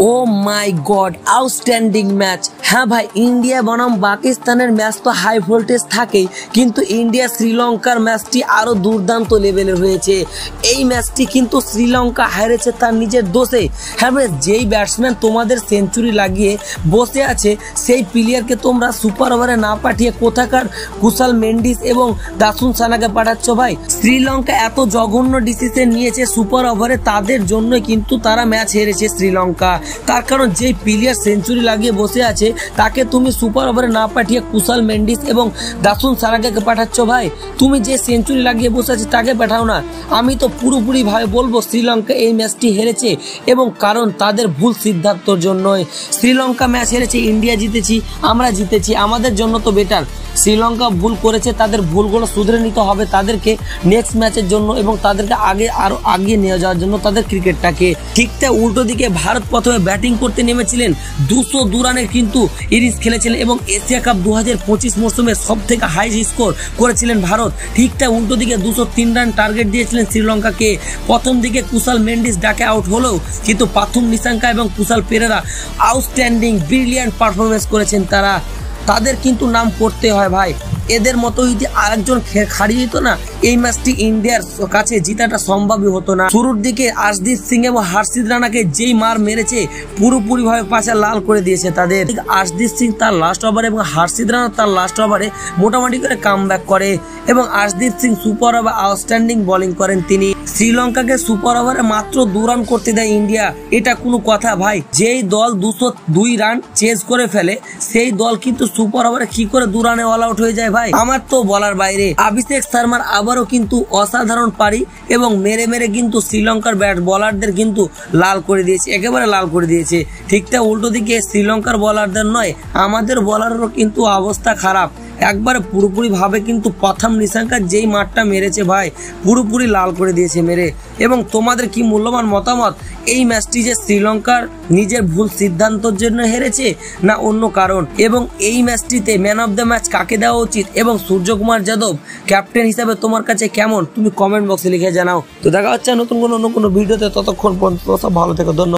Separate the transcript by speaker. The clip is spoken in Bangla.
Speaker 1: ও মাই গড, আউটস্ট্যান্ডিং ম্যাচ। হ্যাঁ ভাই, ইন্ডিয়া বনাম পাকিস্তানের ম্যাচ তো হাই ভোল্টেজ থাকেই, কিন্তু ইন্ডিয়া শ্রীলঙ্কার ম্যাচটি আরো দুর্দান্ত লেভেলের হয়েছে। এই ম্যাচটি কিন্তু শ্রীলঙ্কা হারেছে তার নিজের দোষে। হ্যাঁ ভাই, যেই ব্যাটসম্যান তোমাদের সেঞ্চুরি লাগিয়ে বসে আছে সেই প্লেয়ারকে তোমরা সুপার ওভারে না পাঠিয়ে কোথাকার কুশাল মেন্ডিস এবং দাসুন সানাকে পাঠাচ্ছ ভাই। শ্রীলঙ্কা এত জঘন্য ডিসিশন নিয়েছে সুপার ওভারে, তাদের জন্যই কিন্তু তারা ম্যাচ হেরেছে শ্রীলঙ্কা। তার কারণ যেই প্লেয়ার সেঞ্চুরি লাগিয়ে বসে আছে তাকে তুমি সুপার ওভারে না পাঠিয়ে কুশাল মেন্ডিস এবং দাসুন সানাকে পাঠাচ্ছ ভাই। তুমি যে সেঞ্চুরি লাগিয়ে বসে আছে তাকে পাঠাও না। আমি তো পুরোপুরি ভাবে বলবো শ্রীলঙ্কা এই ম্যাচটি হেরেছে, এবং কারণ তাদের ভুল সিদ্ধান্তর জন্যই। শ্রীলঙ্কা ম্যাচ হেরেছে, ইন্ডিয়া জিতেছি, আমরা জিতেছি, আমাদের জন্য তো বেটার। শ্রীলঙ্কা ভুল করেছে, তাদের ভুলগুলো শুধরে নিতে হবে তাদেরকে নেক্সট ম্যাচের জন্য, এবং তাদেরকে আরো আগিয়ে নিয়ে যাওয়ার জন্য তাদের ক্রিকেটটাকে। ঠিক তাই উল্টো দিকে ভারত প্রথমে ব্যাটিং করতে নেমেছিলেন, 202 রানের কিন্তু ইনিংস খেলেছিলেন, এবং এশিয়া কাপ 2025 মৌসুমে সব থেকে হাই স্কোর করেছিলেন ভারত। ঠিক তাই উল্টো দিকে 203 রান টার্গেট দিয়েছিলেন শ্রীলঙ্কাকে। প্রথম দিকে কুশাল মেন্ডিস ডাকে আউট হলেও কিন্তু পাথুম নিশাঙ্কা এবং Kushal Perera outstanding brilliant performance করেছেন তারা। তাদের কিন্তু নাম করতে হয় ভাই। এদের মতো যদি আরেকজন হারিয়ে যেত না, এই ম্যাচটি ইন্ডিয়ার কাছে জিতাটা সম্ভবই হতো না। শুরুর দিকে আশদীপ সিং এবং হর্ষিত রানাকে যেই মার মেরেছে পুরোপুরি ভাবে পাশা লাল করে দিয়েছে তাদের। আশদীপ সিং তার লাস্ট ওভারে এবং হর্ষিত রানা তার লাস্ট ওভারে মোটামুটি করে কামব্যাক করে, এবং Arshdeep Singh super over outstanding bowling করেন তিনি। শ্রীলঙ্কাকে সুপার ওভারে মাত্র 2 রান করতে দেয় ইন্ডিয়া, এটা কোনো কথা ভাই? যেই দল 202 রান চেজ করে ফেলে সেই দল কিন্তু সুপার ওভারে কি করে 2 রানে অল আউট হয়ে যায় ভাই? আমার তো বলার বাইরে। অভিষেক শর্মার আবারও কিন্তু অসাধারণ পারি, এবং মেরে মেরে কিন্তু শ্রীলঙ্কার বলারদের কিন্তু লাল করে দিয়েছে, একেবারে লাল করে দিয়েছে। ঠিকঠাক উল্টো দিকে শ্রীলঙ্কার বলারদের নয়, আমাদের বলারেরও কিন্তু অবস্থা খারাপ। একবারে পুরোপুরি ভাবে কিন্তু প্রথম নিশাঙ্কা যেই মারটা মেরেছে ভাই পুরোপুরি লাল করে দিয়েছে মেরে। এবং তোমাদের কি মূল্যবান মতামত, এই ম্যাচটি যে শ্রীলঙ্কার নিজের ভুল সিদ্ধান্তের জন্য হেরেছে না অন্য কারণ? এবং এই ম্যাচটিতে ম্যান অফ দ্য ম্যাচ কাকে দেওয়া উচিত, এবং সূর্যকুমার যাদব ক্যাপ্টেন হিসাবে তোমার কাছে কেমন, তুমি কমেন্ট বক্সে লিখে জানাও। তো দেখা হচ্ছে নতুন কোনো ভিডিওতে, ততক্ষণ পর্যন্ত সব ভালো থেকো, ধন্যবাদ।